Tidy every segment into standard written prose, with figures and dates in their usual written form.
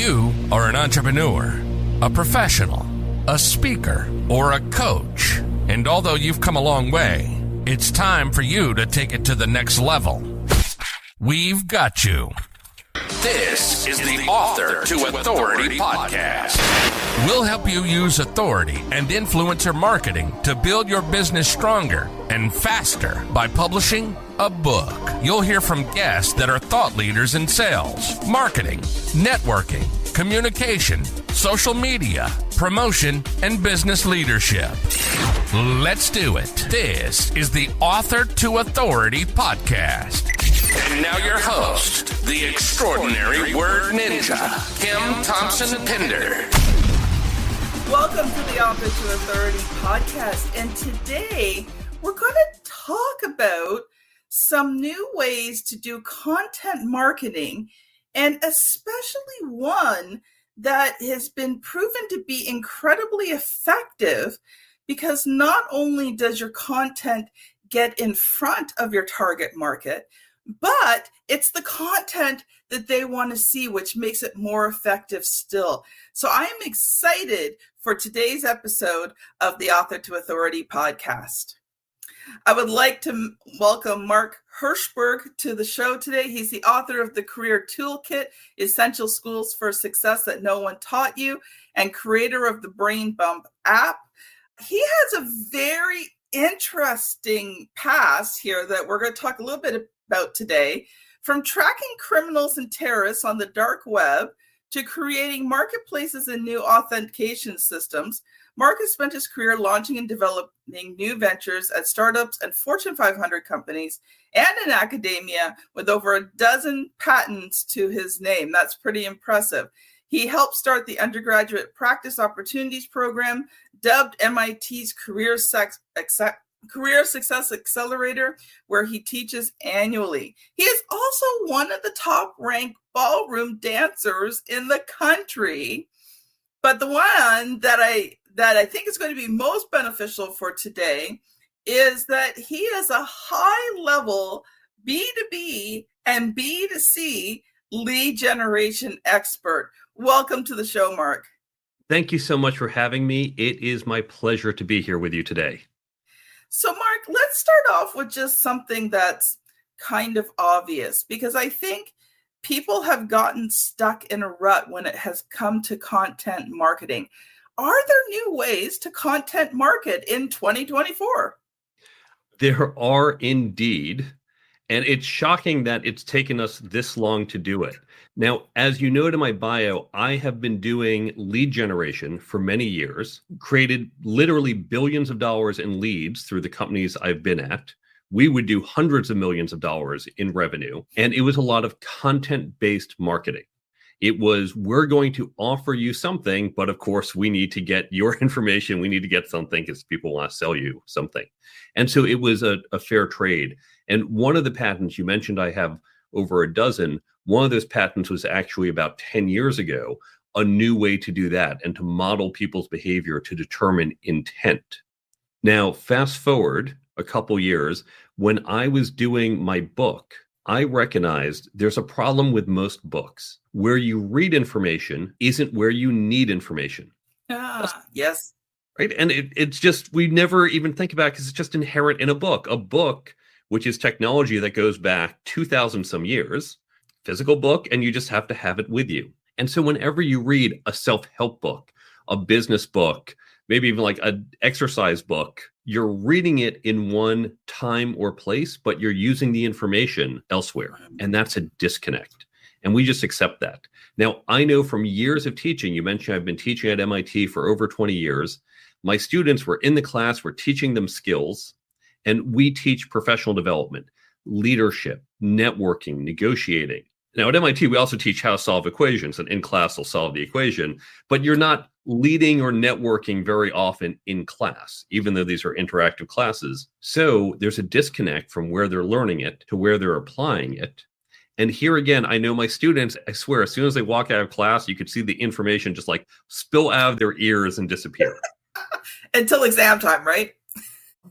you are an entrepreneur, a professional, a speaker, or a coach, and although you've come a long way, it's time for you to take it to the next level. We've got you. This is the Author to Authority podcast. We'll help you use authority and influencer marketing to build your business stronger and faster by publishing a book. You'll hear from guests that are thought leaders in sales, marketing, networking, communication, social media, promotion, and business leadership. Let's do it. This is the Author to Authority podcast. And now your host, the extraordinary word ninja, Kim Thompson-Pinder. Welcome to the Author to Authority podcast. And today we're going to talk about some new ways to do content marketing, and especially one that has been proven to be incredibly effective, because not only does your content get in front of your target market, but it's the content that they want to see, which makes it more effective still. So I am excited for today's episode of the Author to Authority podcast. I would like to welcome Mark Herschberg to the show today. He's the author of the Career Toolkit, Essential Skills for Success That No One Taught You, and creator of the Brain Bump app. He has a very interesting past here that we're going to talk a little bit about today, from tracking criminals and terrorists on the dark web to creating marketplaces and new authentication systems. Mark has spent his career launching and developing new ventures at startups and Fortune 500 companies and in academia, with over a dozen patents to his name. That's pretty impressive. He helped start the Undergraduate Practice Opportunities Program, dubbed MIT's Career Success Accelerator, where he teaches annually. He is also one of the top-ranked ballroom dancers in the country. But the one that I think is going to be most beneficial for today is that he is a high-level B2B and B2C lead generation expert. Welcome to the show, Mark. Thank you so much for having me. It is my pleasure to be here with you today. So, Mark, let's start off with just something that's kind of obvious, because I think people have gotten stuck in a rut when it has come to content marketing. Are there new ways to content market in 2024? There are indeed. And it's shocking that it's taken us this long to do it. Now, as you note in my bio, I have been doing lead generation for many years, created literally billions of dollars in leads through the companies I've been at. We would do hundreds of millions of dollars in revenue. And it was a lot of content-based marketing. It was, we're going to offer you something, but of course, we need to get your information. We need to get something because people want to sell you something. And so it was a fair trade. And one of the patents you mentioned, I have over a dozen. One of those patents was actually about 10 years ago, a new way to do that and to model people's behavior to determine intent. Now, fast forward a couple years, when I was doing my book, I recognized there's a problem with most books. Where you read information isn't where you need information. Yes. Right. And it's just, we never even think about it because it's just inherent in a book. A book, which is technology that goes back 2,000 some years, physical book, and you just have to have it with you. And so whenever you read a self-help book, a business book, maybe even like an exercise book, you're reading it in one time or place, but you're using the information elsewhere. And that's a disconnect. And we just accept that. Now, I know from years of teaching, you mentioned I've been teaching at MIT for over 20 years. My students were in the class, we're teaching them skills, and we teach professional development, leadership, networking, negotiating. Now at MIT, we also teach how to solve equations, and in class they'll solve the equation, but you're not leading or networking very often in class, even though these are interactive classes. So there's a disconnect from where they're learning it to where they're applying it. And here again, I know my students, I swear, as soon as they walk out of class, you could see the information just like spill out of their ears and disappear. Until exam time, right?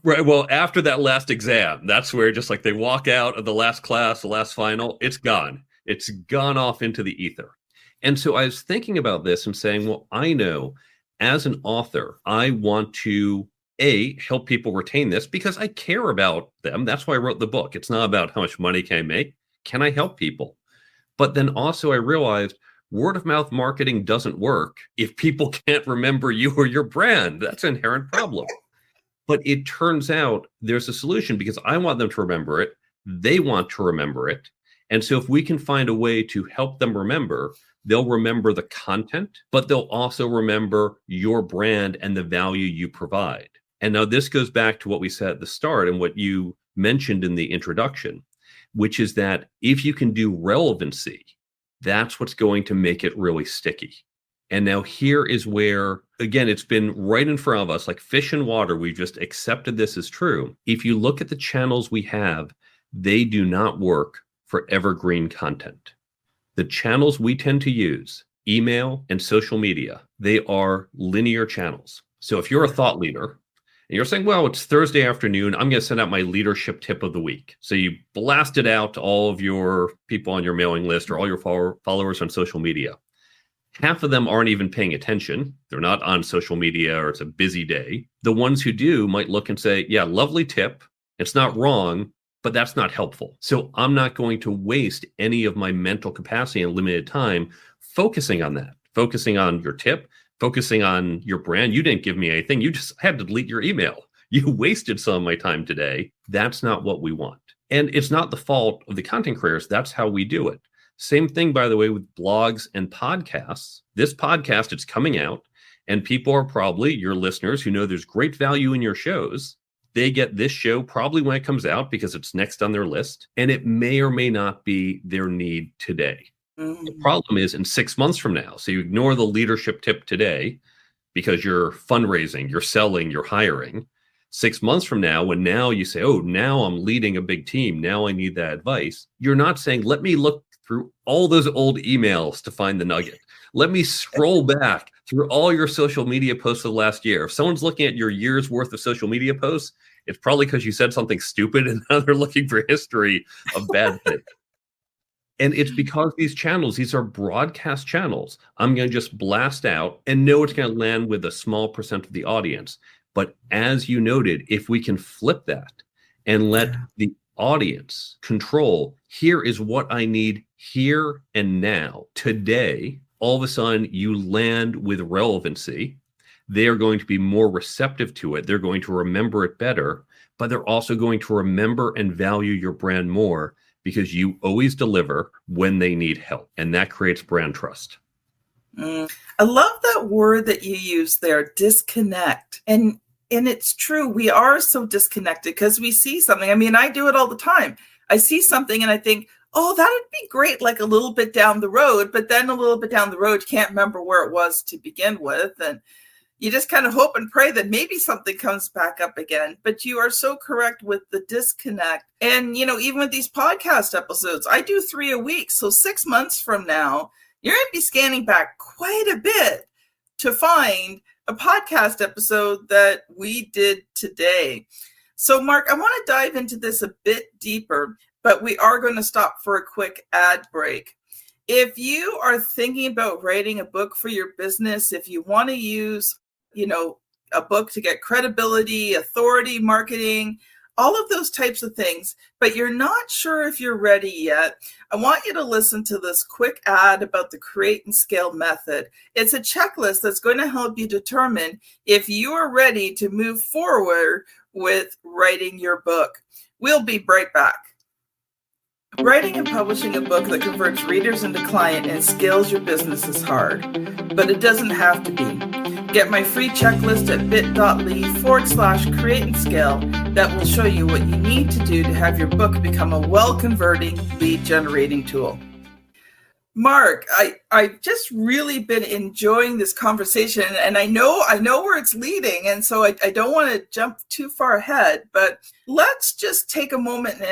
Right. Well, after that last exam, that's where just like they walk out of the last class, the last final, it's gone. It's gone off into the ether. And so I was thinking about this and saying, well, I know as an author, I want to help people retain this because I care about them. That's why I wrote the book. It's not about how much money can I make. Can I help people? But then also I realized word of mouth marketing doesn't work if people can't remember you or your brand. That's an inherent problem. But it turns out there's a solution because I want them to remember it. They want to remember it. And so if we can find a way to help them remember, they'll remember the content, but they'll also remember your brand and the value you provide. And now this goes back to what we said at the start and what you mentioned in the introduction, which is that if you can do relevancy, that's what's going to make it really sticky. And now here is where, again, it's been right in front of us, like fish in water. We've just accepted this as true. If you look at the channels we have, they do not work for evergreen content. The channels we tend to use, email and social media, they are linear channels. So if you're a thought leader and you're saying, well, it's Thursday afternoon, I'm going to send out my leadership tip of the week. So you blast it out to all of your people on your mailing list or all your followers on social media. Half of them aren't even paying attention. They're not on social media or it's a busy day. The ones who do might look and say, yeah, lovely tip. It's not wrong, but that's not helpful. So I'm not going to waste any of my mental capacity and limited time focusing on that, focusing on your tip, focusing on your brand. You didn't give me anything. You just had to delete your email. You wasted some of my time today. That's not what we want. And it's not the fault of the content creators. That's how we do it. Same thing, by the way, with blogs and podcasts. This podcast, it's coming out, and people are probably, your listeners who know there's great value in your shows, they get this show probably when it comes out because it's next on their list, and it may or may not be their need today. The problem is in 6 months from now. So you ignore the leadership tip today because you're fundraising, you're selling, you're hiring. 6 months from now, when now you say, oh, now I'm leading a big team, now I need that advice. You're not saying, let me look through all those old emails to find the nugget. Let me scroll back through all your social media posts of the last year. If someone's looking at your year's worth of social media posts, it's probably because you said something stupid and now they're looking for history of bad things. And it's because these channels, these are broadcast channels. I'm going to just blast out and know it's going to land with a small percent of the audience. But as you noted, if we can flip that and let the audience control, here is what I need here and now, today, all of a sudden you land with relevancy. They are going to be more receptive to it. They're going to remember it better, but they're also going to remember and value your brand more because you always deliver when they need help. And that creates brand trust. I love that word that you use there, disconnect. And it's true. We are so disconnected because we see something. I mean, I do it all the time. I see something and I think, oh, that would be great, like a little bit down the road. But then a little bit down the road, you can't remember where it was to begin with. And you just kind of hope and pray that maybe something comes back up again. But you are so correct with the disconnect. And, you know, even with these podcast episodes, I do 3 a week. So 6 months from now, you're going to be scanning back quite a bit to find a podcast episode that we did today. So, Mark, I want to dive into this a bit deeper, but we are going to stop for a quick ad break. If you are thinking about writing a book for your business, if you want to use, you know, a book to get credibility, authority, marketing, all of those types of things, but you're not sure if you're ready yet, I want you to listen to this quick ad about the Create and Scale method. It's a checklist that's going to help you determine if you are ready to move forward with writing your book. We'll be right back. Writing and publishing a book that converts readers into client and scales your business is hard, but it doesn't have to be. Get my free checklist at bit.ly/create and scale that will show you what you need to do to have your book become a well-converting lead generating tool. Mark, I've just really been enjoying this conversation, and I know where it's leading, and so I don't want to jump too far ahead, but let's just take a moment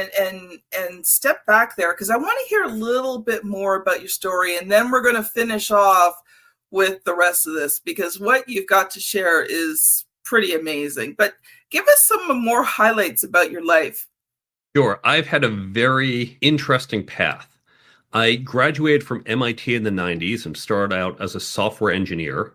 and step back there, because I want to hear a little bit more about your story, and then we're going to finish off with the rest of this, because what you've got to share is pretty amazing. But give us some more highlights about your life. Sure. I've had a very interesting path. I graduated from MIT in the 90s and started out as a software engineer,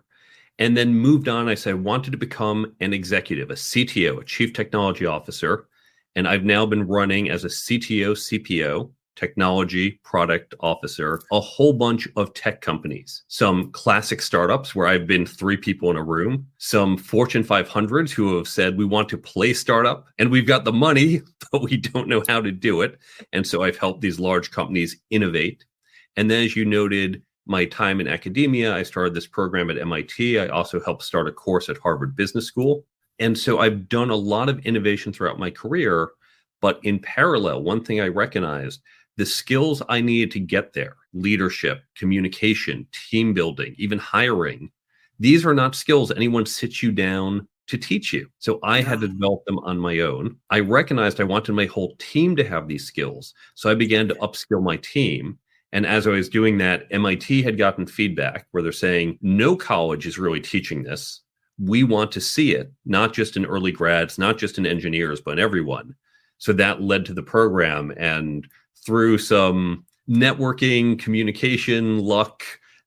and then moved on. I said I wanted to become an executive, a CTO, a chief technology officer. And I've now been running as a CTO, CPO, technology product officer, a whole bunch of tech companies, some classic startups where I've been 3 people in a room, some Fortune 500s who have said, we want to play startup and we've got the money, but we don't know how to do it. And so I've helped these large companies innovate. And then, as you noted, my time in academia, I started this program at MIT. I also helped start a course at Harvard Business School. And so I've done a lot of innovation throughout my career. But in parallel, one thing I recognized, the skills I needed to get there, leadership, communication, team building, even hiring, these are not skills anyone sits you down to teach you. So I had to develop them on my own. I recognized I wanted my whole team to have these skills. So I began to upskill my team. And as I was doing that, MIT had gotten feedback where they're saying, no college is really teaching this. We want to see it, not just in early grads, not just in engineers, but in everyone. So that led to the program. And through some networking, communication, luck,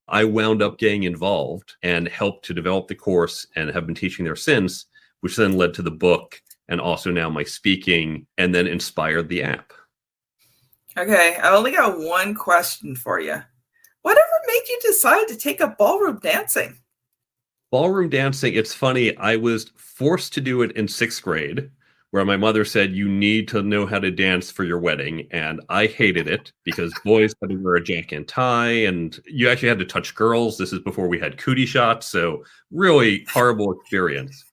I wound up getting involved and helped to develop the course and have been teaching there since, which then led to the book and also now my speaking, and then inspired the app. Okay, I only got one question for you. Whatever made you decide to take up ballroom dancing? Ballroom dancing, it's funny, I was forced to do it in 6th grade, where my mother said, you need to know how to dance for your wedding. And I hated it because boys had to wear a jacket and tie, and you actually had to touch girls. This is before we had cootie shots. So really horrible experience.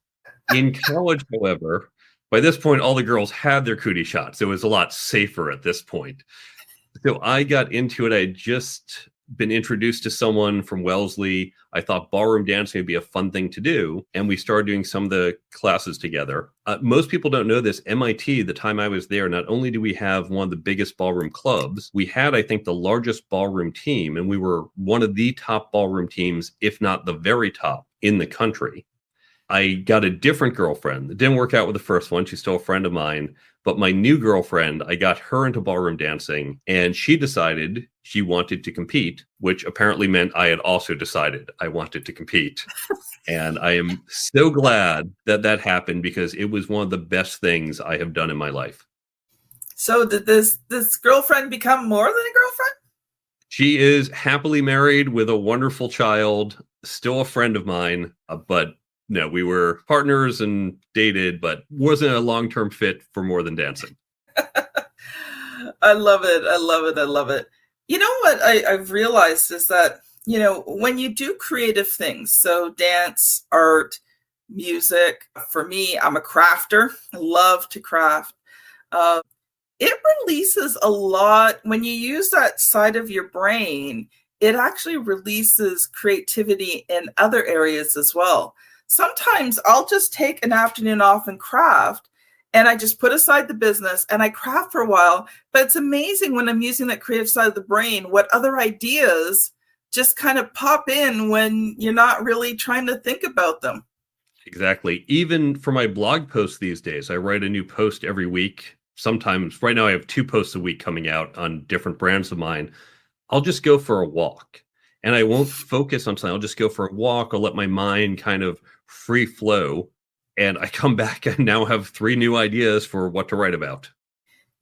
In college, however, by this point, all the girls had their cootie shots. It was a lot safer at this point. So I got into it. I had just been introduced to someone from Wellesley. I thought ballroom dancing would be a fun thing to do. And we started doing some of the classes together. Most people don't know this. MIT, the time I was there, not only do we have one of the biggest ballroom clubs, we had, I think, the largest ballroom team. And we were one of the top ballroom teams, if not the very top in the country. I got a different girlfriend. It didn't work out with the first one. She's still a friend of mine. But my new girlfriend, I got her into ballroom dancing, and she decided she wanted to compete, which apparently meant I had also decided I wanted to compete. And I am so glad that that happened because it was one of the best things I have done in my life. So did this girlfriend become more than a girlfriend? She is happily married with a wonderful child, still a friend of mine, but no, we were partners and dated, but wasn't a long-term fit for more than dancing. I love it. I love it. I love it. You know what I've realized is that, when you do creative things, so dance, art, music, for me, I'm a crafter. I love to craft. It releases a lot. When you use that side of your brain, it actually releases creativity in other areas as well. Sometimes I'll just take an afternoon off and craft, and I just put aside the business and I craft for a while. But it's amazing when I'm using that creative side of the brain, what other ideas just kind of pop in when you're not really trying to think about them. Exactly. Even for my blog posts these days, I write a new post every week. Sometimes, right now I have 2 posts a week coming out on different brands of mine. I'll just go for a walk. And I won't focus on something. I'll just go for a walk. I'll let my mind kind of free flow. And I come back and now have 3 new ideas for what to write about.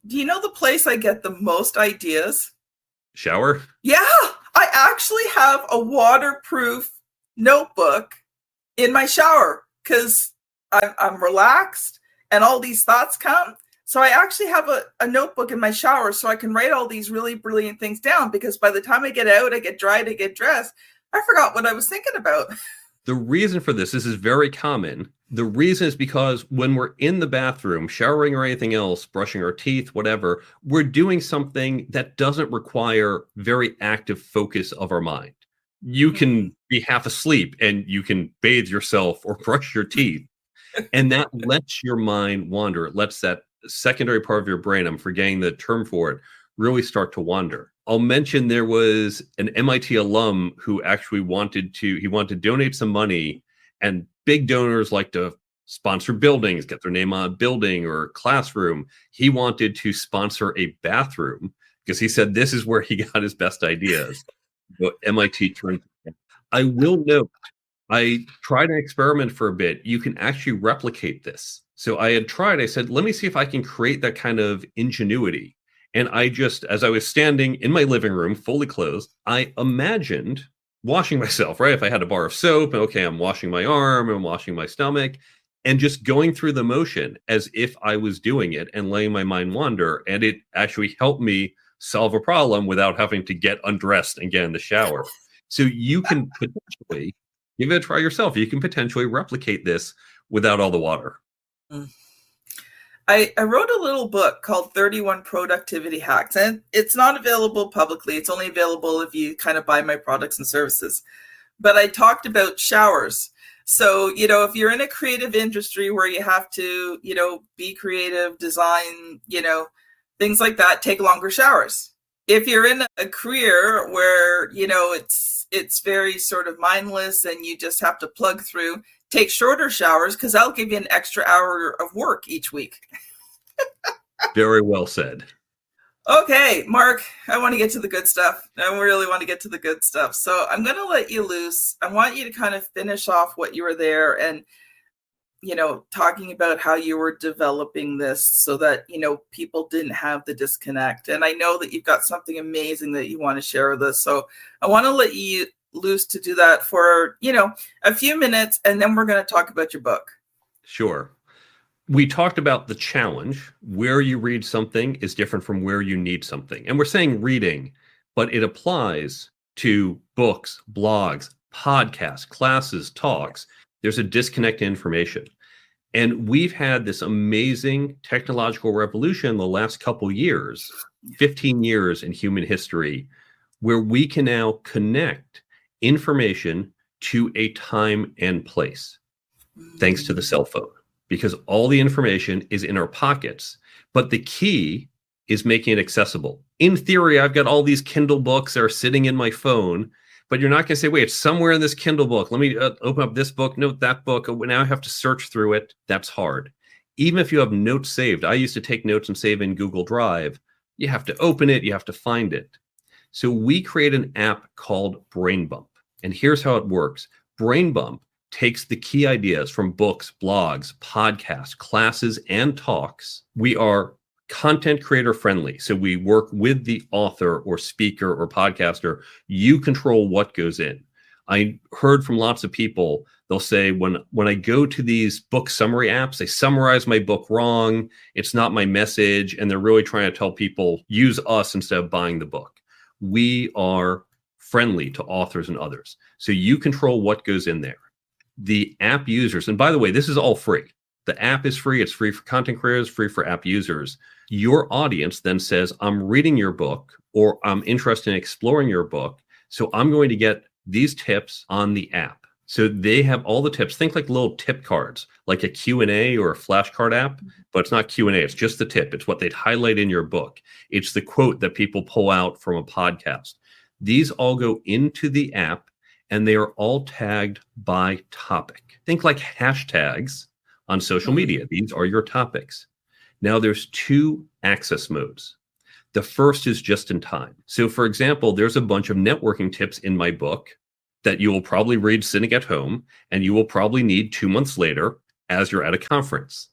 Do you know the place I get the most ideas? Shower? Yeah, I actually have a waterproof notebook in my shower because I'm relaxed and all these thoughts come. So I actually have a notebook in my shower so I can write all these really brilliant things down, because by the time I get out, I get dried, I get dressed, I forgot what I was thinking about. The reason for this is very common. The reason is because when we're in the bathroom, showering or anything else, brushing our teeth, whatever, we're doing something that doesn't require very active focus of our mind. You can be half asleep and you can bathe yourself or brush your teeth. And that lets your mind wander. It lets that secondary part of your brain, I'm forgetting the term for it, really start to wander. I'll mention there was an MIT alum who actually wanted to donate some money, and big donors like to sponsor buildings, get their name on a building or classroom. He wanted to sponsor a bathroom because he said this is where he got his best ideas. But MIT turned. I will note, I tried an experiment for a bit. You can actually replicate this. So I said, let me see if I can create that kind of ingenuity. And I just, as I was standing in my living room, fully clothed, I imagined washing myself, right? If I had a bar of soap, and okay, I'm washing my arm, I'm washing my stomach, and just going through the motion as if I was doing it and letting my mind wander. And it actually helped me solve a problem without having to get undressed and get in the shower. So you can potentially give it a try yourself. You can potentially replicate this without all the water. I wrote a little book called 31 Productivity Hacks, and it's not available publicly. It's only available if you kind of buy my products and services. But I talked about showers. So, if you're in a creative industry where you have to, be creative, design, things like that, take longer showers. If you're in a career where, it's very sort of mindless and you just have to plug through, take shorter showers, because that'll give you an extra hour of work each week. Very well said. Okay, Mark, I want to get to the good stuff. I really want to get to the good stuff. So I'm going to let you loose. I want you to kind of finish off what you were there and, talking about how you were developing this so that, people didn't have the disconnect. And I know that you've got something amazing that you want to share with us. So I want to let you loose to do that for, a few minutes, and then we're going to talk about your book. Sure. We talked about the challenge. Where you read something is different from where you need something. And we're saying reading, but it applies to books, blogs, podcasts, classes, talks. There's a disconnect in information. And we've had this amazing technological revolution in the last couple years, 15 years in human history, where we can now connect information to a time and place, thanks to the cell phone. Because all the information is in our pockets. But the key is making it accessible. In theory, I've got all these Kindle books that are sitting in my phone, but you're not going to say, wait, it's somewhere in this Kindle book. Let me open up this book, note that book. Now I have to search through it. That's hard. Even if you have notes saved, I used to take notes and save in Google Drive. You have to open it. You have to find it. So we create an app called Brain Bump. And here's how it works. Brain Bump takes the key ideas from books, blogs, podcasts, classes, and talks. We are content creator friendly. So we work with the author or speaker or podcaster. You control what goes in. I heard from lots of people, they'll say, when I go to these book summary apps, they summarize my book wrong. It's not my message. And they're really trying to tell people, use us instead of buying the book. We are friendly to authors and others. So you control what goes in there. The app users, and by the way, this is all free. The app is free. It's free for content creators, free for app users. Your audience then says, I'm reading your book, or I'm interested in exploring your book. So I'm going to get these tips on the app. So they have all the tips. Think like little tip cards, like a Q&A or a flashcard app, but it's not Q&A. It's just the tip. It's what they'd highlight in your book. It's the quote that people pull out from a podcast. These all go into the app, and they are all tagged by topic. Think like hashtags on social media. These are your topics. Now there's two access modes. The first is just in time. So for example, there's a bunch of networking tips in my book that you will probably read sitting at home, and you will probably need 2 months later as you're at a conference.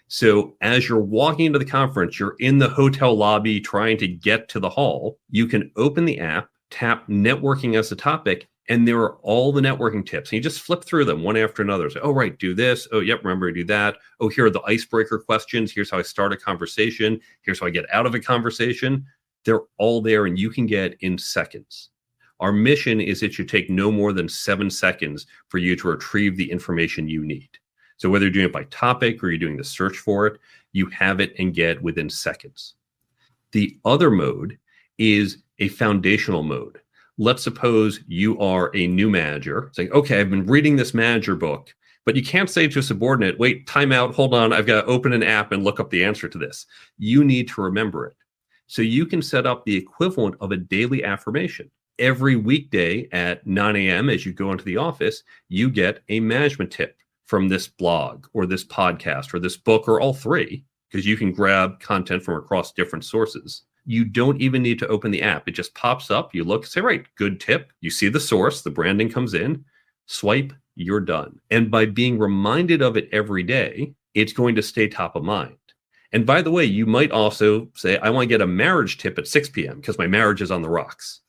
So as you're walking into the conference, you're in the hotel lobby trying to get to the hall, you can open the app, tap networking as a topic, and there are all the networking tips. And you just flip through them one after another. So, oh, right, do this. Oh, yep, remember to do that. Oh, here are the icebreaker questions. Here's how I start a conversation. Here's how I get out of a conversation. They're all there, and you can get in seconds. Our mission is it should take no more than 7 seconds for you to retrieve the information you need. So whether you're doing it by topic or you're doing the search for it, you have it and get within seconds. The other mode is a foundational mode. Let's suppose you are a new manager saying, okay, I've been reading this manager book, but you can't say to a subordinate, wait, time out, hold on, I've got to open an app and look up the answer to this. You need to remember it. So you can set up the equivalent of a daily affirmation. Every weekday at 9 a.m. as you go into the office, you get a management tip from this blog or this podcast or this book or all three, because you can grab content from across different sources. You don't even need to open the app. It just pops up. You look, say, right, good tip. You see the source, the branding comes in, swipe, you're done. And by being reminded of it every day, it's going to stay top of mind. And by the way, you might also say, I want to get a marriage tip at 6 p.m. because my marriage is on the rocks.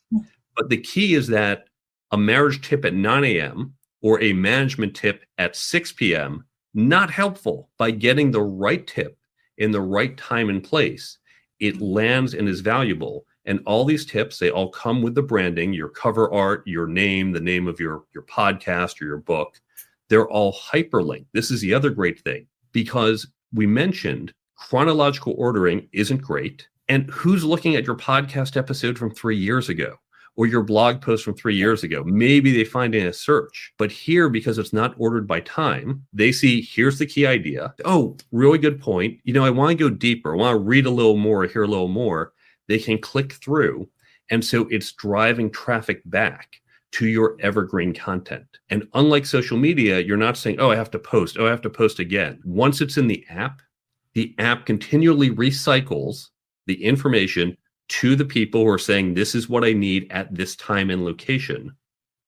But the key is that a marriage tip at 9 a.m. or a management tip at 6 p.m., not helpful. By getting the right tip in the right time and place, it lands and is valuable. And all these tips, they all come with the branding, your cover art, your name, the name of your podcast or your book. They're all hyperlinked. This is the other great thing, because we mentioned chronological ordering isn't great. And who's looking at your podcast episode from 3 years ago or your blog post from 3 years ago? Maybe they find it in a search. But here, because it's not ordered by time, they see, here's the key idea. Oh, really good point. I want to go deeper. I want to read a little more, hear a little more. They can click through. And so it's driving traffic back to your evergreen content. And unlike social media, you're not saying, oh, I have to post. Oh, I have to post again. Once it's in the app continually recycles the information to the people who are saying, this is what I need at this time and location.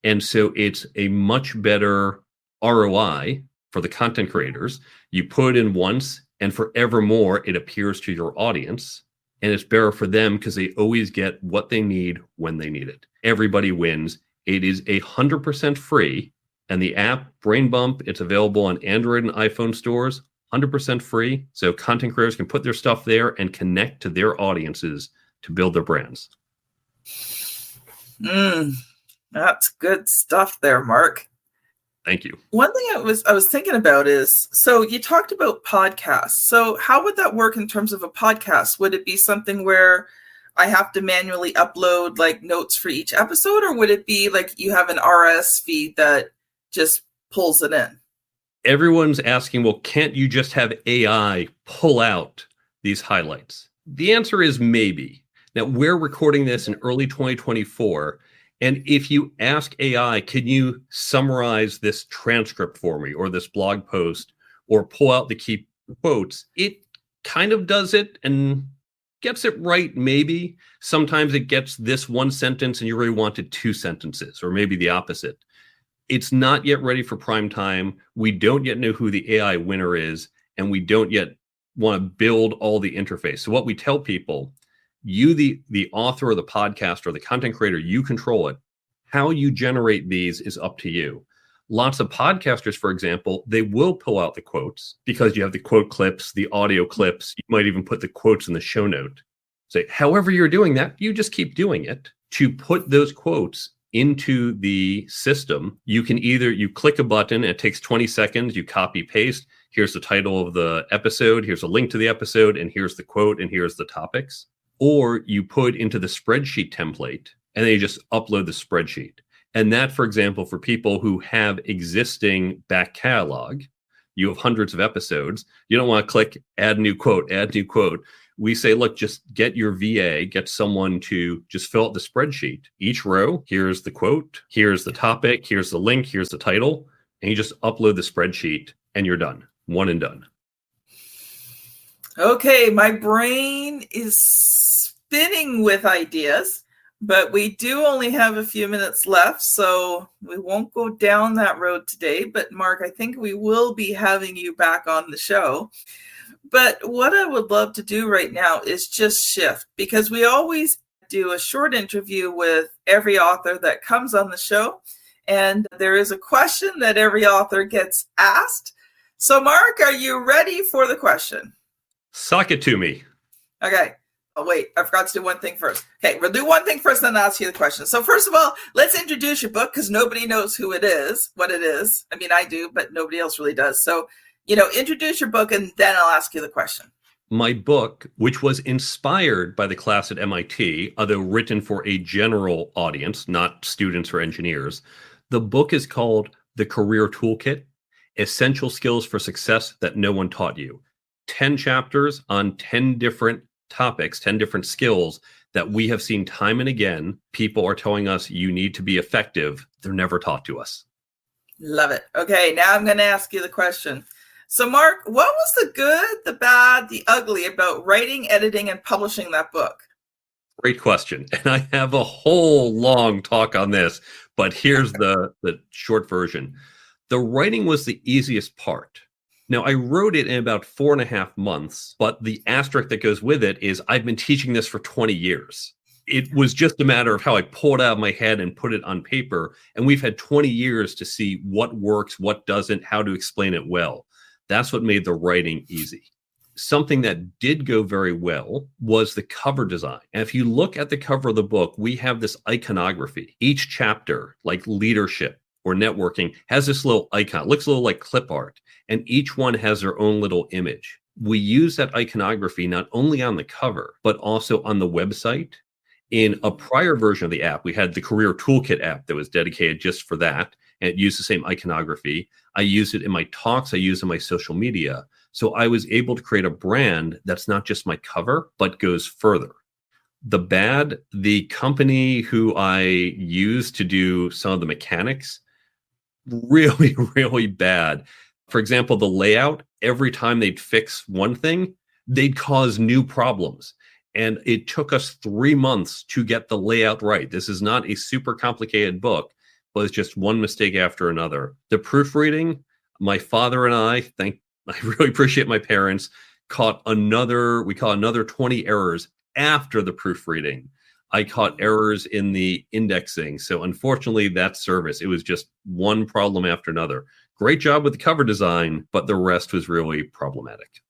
And so it's a much better ROI for the content creators. You put it in once and forevermore, it appears to your audience. And it's better for them because they always get what they need when they need it. Everybody wins. It is 100% free. And the app, Brain Bump, it's available on Android and iPhone stores, 100% free. So content creators can put their stuff there and connect to their audiences to build their brands. That's good stuff there, Mark. Thank you. One thing I was thinking about is, so you talked about podcasts. So how would that work in terms of a podcast? Would it be something where I have to manually upload like notes for each episode, or would it be like you have an RSS feed that just pulls it in? Everyone's asking, well, can't you just have AI pull out these highlights? The answer is maybe. Now, we're recording this in early 2024. And if you ask AI, can you summarize this transcript for me or this blog post or pull out the key quotes? It kind of does it and gets it right, maybe. Sometimes it gets this one sentence and you really wanted 2 sentences, or maybe the opposite. It's not yet ready for prime time. We don't yet know who the AI winner is, and we don't yet want to build all the interface. So what we tell people, you, the author or the podcast or the content creator, you control it. How you generate these is up to you. Lots of podcasters, for example, they will pull out the quotes because you have the quote clips, the audio clips. You might even put the quotes in the show note. Say, however you're doing that, you just keep doing it. To put those quotes into the system, you can you click a button, it takes 20 seconds, you copy paste. Here's the title of the episode, here's a link to the episode, and here's the quote, and here's the topics. Or you put into the spreadsheet template, and then you just upload the spreadsheet. And that, for example, for people who have existing back catalog, you have hundreds of episodes, you don't want to click add new quote, add new quote. We say, look, just get your VA, get someone to just fill out the spreadsheet. Each row, here's the quote, here's the topic, here's the link, here's the title, and you just upload the spreadsheet and you're done. One and done. Okay, my brain is spinning with ideas, but we do only have a few minutes left, so we won't go down that road today. But Mark, I think we will be having you back on the show. But what I would love to do right now is just shift, because we always do a short interview with every author that comes on the show. And there is a question that every author gets asked. So Mark, are you ready for the question? Sock it to me. Okay. Oh, wait, I forgot to do one thing first. Okay, we'll do one thing first, then I'll ask you the question. So first of all, let's introduce your book, because nobody knows who it is, what it is. I mean, I do, but nobody else really does. So, introduce your book, and then I'll ask you the question. My book, which was inspired by the class at MIT, although written for a general audience, not students or engineers, the book is called The Career Toolkit, Essential Skills for Success That No One Taught You. 10 chapters on 10 different topics, 10 different skills that we have seen time and again. People are telling us you need to be effective. They're never taught to us. Love it. Okay, now I'm going to ask you the question. So Mark, what was the good, the bad, the ugly about writing, editing, and publishing that book? Great question. And I have a whole long talk on this, but here's the short version. The writing was the easiest part. Now, I wrote it in about 4.5 months, but the asterisk that goes with it is I've been teaching this for 20 years. It was just a matter of how I pulled it out of my head and put it on paper. And we've had 20 years to see what works, what doesn't, how to explain it well. That's what made the writing easy. Something that did go very well was the cover design. And if you look at the cover of the book, we have this iconography. Each chapter, like leadership or networking, has this little icon. It looks a little like clip art. And each one has their own little image. We use that iconography not only on the cover, but also on the website. In a prior version of the app, we had the Career Toolkit app that was dedicated just for that. And it used the same iconography. I used it in my talks. I used it in my social media. So I was able to create a brand that's not just my cover, but goes further. The company who I used to do some of the mechanics, really, really bad. For example, the layout, every time they'd fix one thing, they'd cause new problems. And it took us 3 months to get the layout right. This is not a super complicated book, but it's just one mistake after another. The proofreading, my father and I really appreciate my parents, caught another 20 errors after the proofreading. I caught errors in the indexing. So unfortunately, that service, it was just one problem after another. Great job with the cover design, but the rest was really problematic.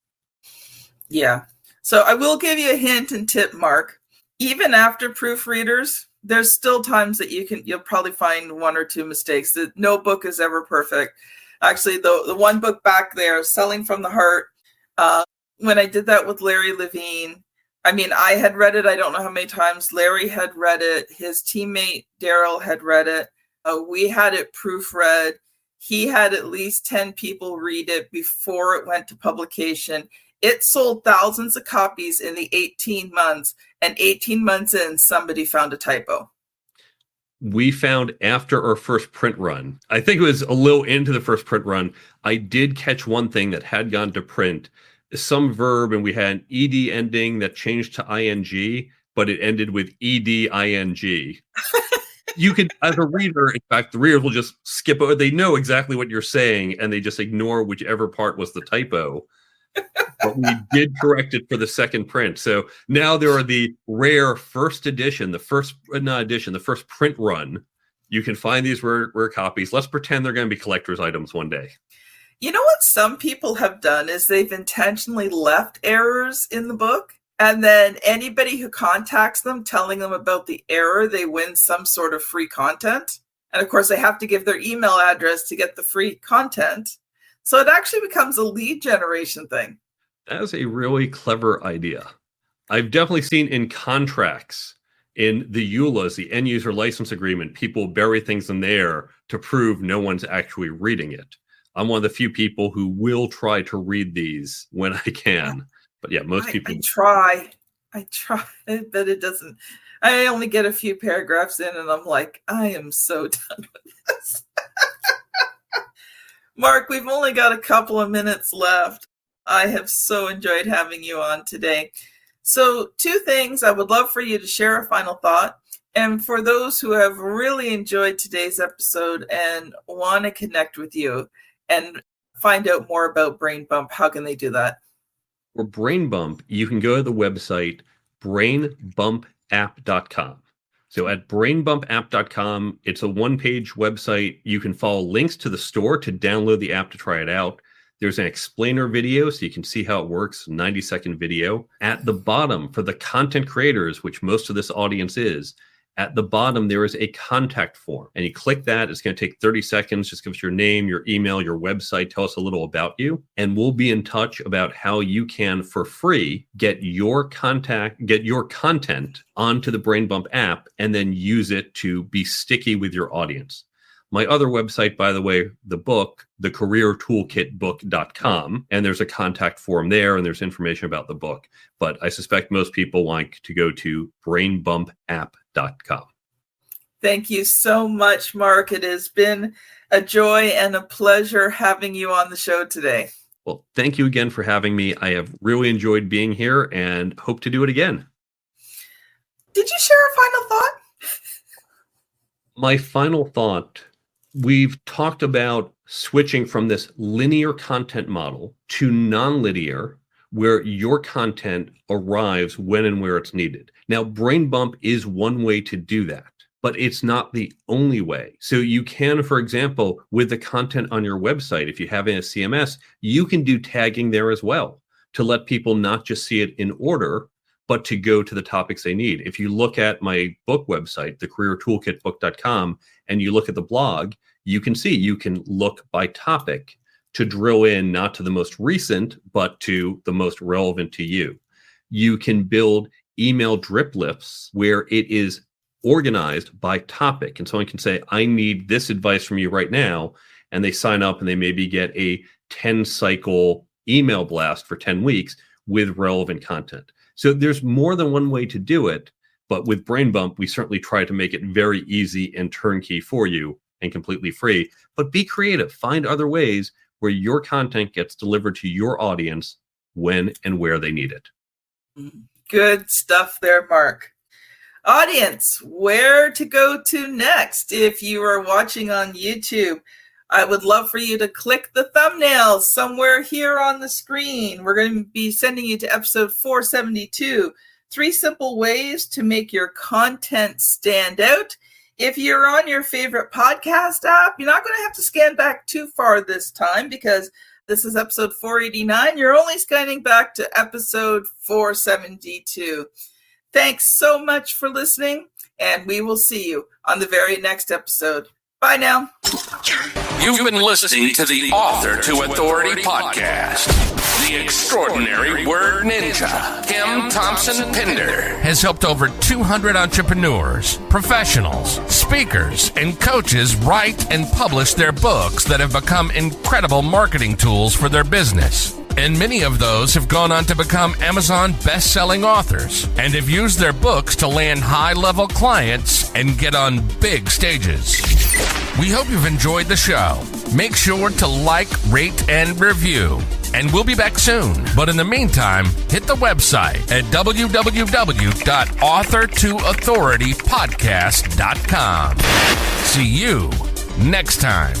Yeah. So I will give you a hint and tip, Mark. Even after proofreaders, there's still times that you'll probably find 1 or 2 mistakes. No book is ever perfect. Actually, the one book back there, Selling from the Heart, when I did that with Larry Levine, I mean, I had read it, I don't know how many times. Larry had read it. His teammate, Daryl, had read it. We had it proofread. He had at least 10 people read it before it went to publication. It sold thousands of copies in the 18 months, and 18 months in, somebody found a typo. We found after our first print run, I think it was a little into the first print run, I did catch one thing that had gone to print, some verb, and we had an ed ending that changed to ing, but it ended with eding. You could, as a reader, in fact, the reader will just skip over. They know exactly what you're saying, and they just ignore whichever part was the typo. But we did correct it for the second print. So now there are the rare first edition, the first print run. You can find these rare copies. Let's pretend they're going to be collector's items one day. You know what some people have done is they've intentionally left errors in the book. And then anybody who contacts them telling them about the error, they win some sort of free content. And of course, they have to give their email address to get the free content. So it actually becomes a lead generation thing. That is a really clever idea. I've definitely seen in contracts, in the EULAs, the end user license agreement, people bury things in there to prove no one's actually reading it. I'm one of the few people who will try to read these when I can. But yeah, most people. I try, but it doesn't. I only get a few paragraphs in and I'm like, I am so done with this. Mark, we've only got a couple of minutes left. I have so enjoyed having you on today. So 2 things. I would love for you to share a final thought. And for those who have really enjoyed today's episode and want to connect with you and find out more about Brain Bump, how can they do that? For Brain Bump, you can go to the website brainbumpapp.com. So at brainbumpapp.com, it's a 1-page website. You can follow links to the store to download the app to try it out. There's an explainer video so you can see how it works, 90-second video. At the bottom, for the content creators, which most of this audience is, at the bottom, there is a contact form. And you click that. It's going to take 30 seconds. Just give us your name, your email, your website. Tell us a little about you. And we'll be in touch about how you can, for free, get your content onto the Brain Bump app and then use it to be sticky with your audience. My other website, by the way, the book, the Career Toolkit book.com, and there's a contact form there and there's information about the book. But I suspect most people want to go to brainbumpapp.com. Thank you so much, Mark. It has been a joy and a pleasure having you on the show today. Well, thank you again for having me. I have really enjoyed being here and hope to do it again. Did you share a final thought? My final thought, we've talked about switching from this linear content model to non-linear, where your content arrives when and where it's needed. Now, Brain Bump is one way to do that, but it's not the only way. So you can, for example, with the content on your website, if you have a CMS, you can do tagging there as well to let people not just see it in order, but to go to the topics they need. If you look at my book website, the careertoolkitbook.com, and you look at the blog, you can see you can look by topic to drill in not to the most recent, but to the most relevant to you. You can build email drip lists where it is organized by topic. And someone can say, I need this advice from you right now. And they sign up and they maybe get a 10 cycle email blast for 10 weeks with relevant content. So there's more than one way to do it. But with Brain Bump, we certainly try to make it very easy and turnkey for you and completely free. But be creative. Find other ways where your content gets delivered to your audience when and where they need it. Good stuff there, Mark. Audience, where to go to next? If you are watching on YouTube, I would love for you to click the thumbnails somewhere here on the screen. We're going to be sending you to episode 472, 3 simple ways to make your content stand out. If you're on your favorite podcast app, you're not going to have to scan back too far this time because this is episode 489. You're only scanning back to episode 472. Thanks so much for listening, and we will see you on the very next episode. Bye now. You've been listening to the Author to Authority podcast. The extraordinary word ninja, Kim Thompson Pinder, has helped over 200 entrepreneurs, professionals, speakers, and coaches write and publish their books that have become incredible marketing tools for their business. And many of those have gone on to become Amazon best-selling authors and have used their books to land high-level clients and get on big stages. We hope you've enjoyed the show. Make sure to like, rate, and review. And we'll be back soon. But in the meantime, hit the website at www.authortoauthoritypodcast.com. See you next time.